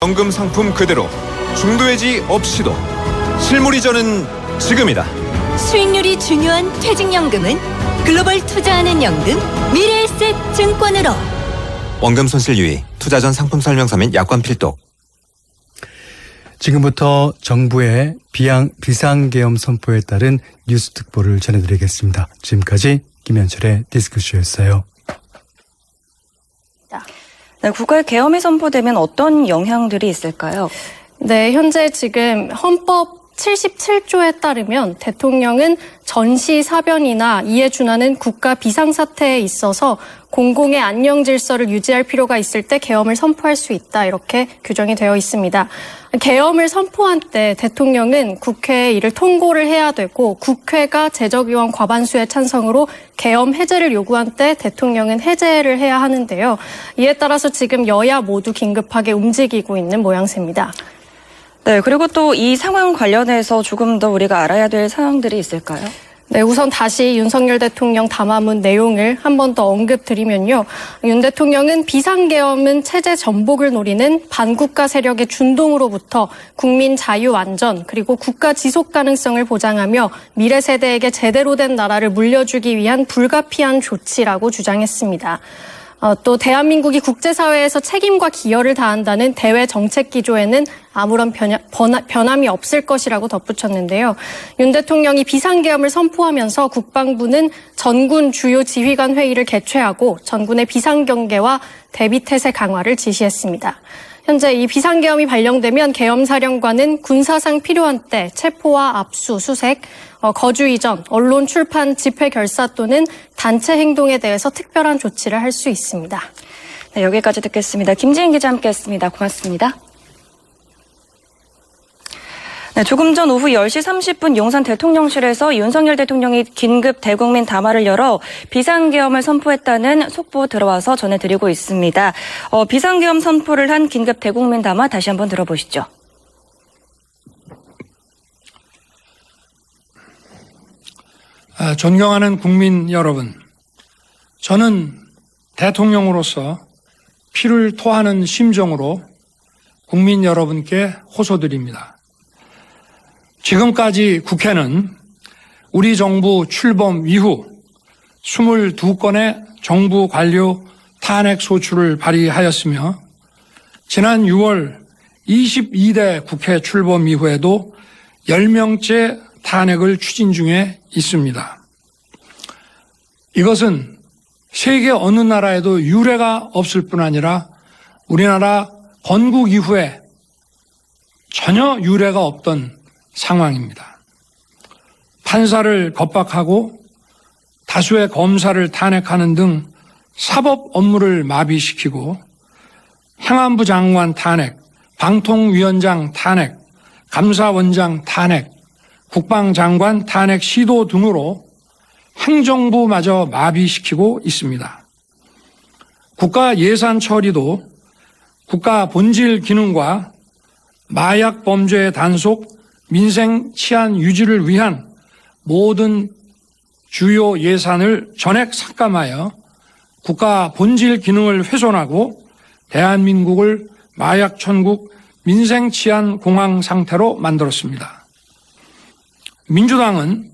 연금 상품 그대로 중도해지 없이도 실물이 저는 지금이다. 수익률이 중요한 퇴직연금은 글로벌 투자하는 연금 미래에셋 증권으로. 원금 손실 유의, 투자 전 상품 설명서 및 약관 필독. 지금부터 정부의 비상계엄 선포에 따른 뉴스 특보를 전해드리겠습니다. 지금까지 김현철의 디스크쇼였어요. 네, 국가의 계엄이 선포되면 어떤 영향들이 있을까요? 네, 현재 지금 헌법 77조에 따르면 대통령은 전시사변이나 이에 준하는 국가 비상사태에 있어서 공공의 안녕 질서를 유지할 필요가 있을 때 계엄을 선포할 수 있다, 이렇게 규정이 되어 있습니다. 계엄을 선포한 때 대통령은 국회에 이를 통고를 해야 되고, 국회가 재적의원 과반수의 찬성으로 계엄 해제를 요구한 때 대통령은 해제를 해야 하는데요. 이에 따라서 지금 여야 모두 긴급하게 움직이고 있는 모양새입니다. 네, 그리고 또 이 상황 관련해서 조금 더 우리가 알아야 될 사항들이 있을까요? 네, 우선 다시 윤석열 대통령 담화문 내용을 한 번 더 언급드리면요. 윤 대통령은 비상계엄은 체제 전복을 노리는 반국가 세력의 준동으로부터 국민 자유 안전 그리고 국가 지속 가능성을 보장하며 미래 세대에게 제대로 된 나라를 물려주기 위한 불가피한 조치라고 주장했습니다. 또 대한민국이 국제사회에서 책임과 기여를 다한다는 대외 정책 기조에는 아무런 변함이 없을 것이라고 덧붙였는데요. 윤 대통령이 비상계엄을 선포하면서 국방부는 전군 주요 지휘관 회의를 개최하고 전군의 비상경계와 대비태세 강화를 지시했습니다. 현재 이 비상계엄이 발령되면 계엄사령관은 군사상 필요한 때 체포와 압수, 수색, 거주 이전, 언론 출판, 집회 결사 또는 단체 행동에 대해서 특별한 조치를 할 수 있습니다. 네, 여기까지 듣겠습니다. 김지인 기자 함께했습니다. 고맙습니다. 네, 조금 전 오후 10시 30분 용산 대통령실에서 윤석열 대통령이 긴급 대국민 담화를 열어 비상계엄을 선포했다는 속보 들어와서 전해드리고 있습니다. 비상계엄 선포를 한 긴급 대국민 담화 다시 한번 들어보시죠. 존경하는 국민 여러분, 저는 대통령으로서 피를 토하는 심정으로 국민 여러분께 호소드립니다. 지금까지 국회는 우리 정부 출범 이후 22건의 정부 관료 탄핵 소추를 발의하였으며 지난 6월 22대 국회 출범 이후에도 10명째 탄핵을 추진 중에 있습니다. 이것은 세계 어느 나라에도 유례가 없을 뿐 아니라 우리나라 건국 이후에 전혀 유례가 없던 상황입니다. 판사를 겁박하고 다수의 검사를 탄핵하는 등 사법 업무를 마비시키고 행안부 장관 탄핵, 방통위원장 탄핵, 감사원장 탄핵, 국방장관 탄핵 시도 등으로 행정부마저 마비시키고 있습니다. 국가 예산 처리도 국가 본질 기능과 마약 범죄 단속, 민생 치안 유지를 위한 모든 주요 예산을 전액 삭감하여 국가 본질 기능을 훼손하고 대한민국을 마약 천국, 민생 치안 공황 상태로 만들었습니다. 민주당은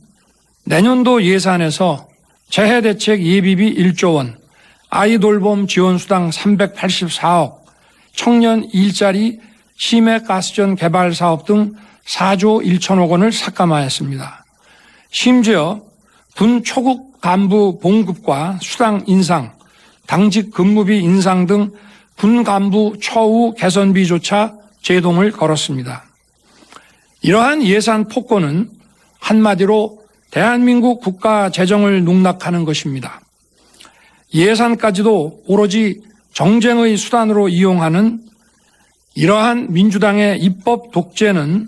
내년도 예산에서 재해대책 예비비 1조 원, 아이돌봄 지원수당 384억, 청년 일자리 심해가스전 개발 사업 등 4조 1천억 원을 삭감하였습니다. 심지어 군 초급 간부 봉급과 수당 인상, 당직 근무비 인상 등 군 간부 처우 개선비조차 제동을 걸었습니다. 이러한 예산 폭거는 한마디로 대한민국 국가 재정을 농락하는 것입니다. 예산까지도 오로지 정쟁의 수단으로 이용하는 이러한 민주당의 입법 독재는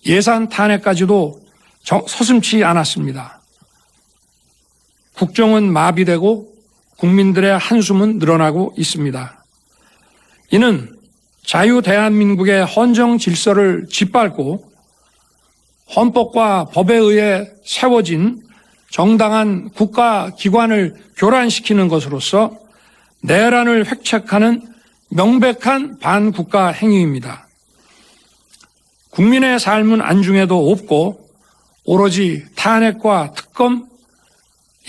예산 탄핵까지도 서슴지 않았습니다. 국정은 마비되고 국민들의 한숨은 늘어나고 있습니다. 이는 자유 대한민국의 헌정 질서를 짓밟고 헌법과 법에 의해 세워진 정당한 국가기관을 교란시키는 것으로서 내란을 획책하는 명백한 반국가 행위입니다. 국민의 삶은 안중에도 없고 오로지 탄핵과 특검,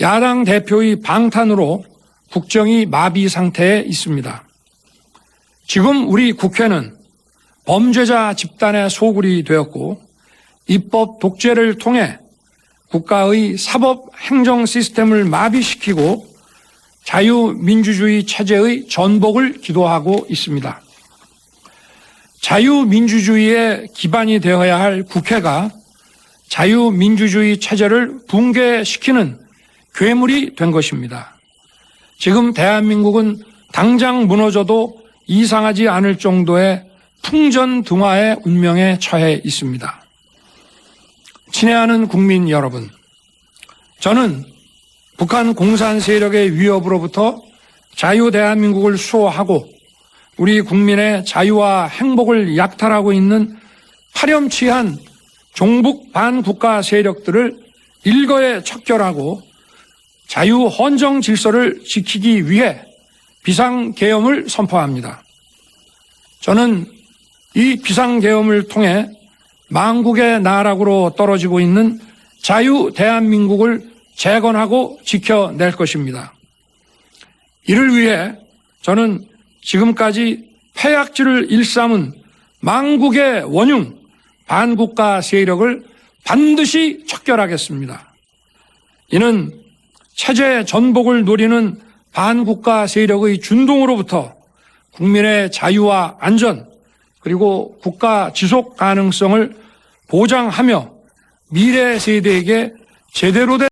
야당 대표의 방탄으로 국정이 마비 상태에 있습니다. 지금 우리 국회는 범죄자 집단의 소굴이 되었고 입법 독재를 통해 국가의 사법 행정 시스템을 마비시키고 자유민주주의 체제의 전복을 기도하고 있습니다. 자유민주주의의 기반이 되어야 할 국회가 자유민주주의 체제를 붕괴시키는 괴물이 된 것입니다. 지금 대한민국은 당장 무너져도 이상하지 않을 정도의 풍전등화의 운명에 처해 있습니다. 친애하는 국민 여러분, 저는 북한 공산 세력의 위협으로부터 자유 대한민국을 수호하고 우리 국민의 자유와 행복을 약탈하고 있는 파렴치한 종북 반국가 세력들을 일거에 척결하고 자유 헌정 질서를 지키기 위해 비상계엄을 선포합니다. 저는 이 비상계엄을 통해 망국의 나락으로 떨어지고 있는 자유 대한민국을 재건하고 지켜낼 것입니다. 이를 위해 저는 지금까지 폐악질을 일삼은 망국의 원흉 반국가 세력을 반드시 척결하겠습니다. 이는 체제 전복을 노리는 반국가 세력의 준동으로부터 국민의 자유와 안전 그리고 국가 지속 가능성을 보장하며 미래 세대에게 제대로 된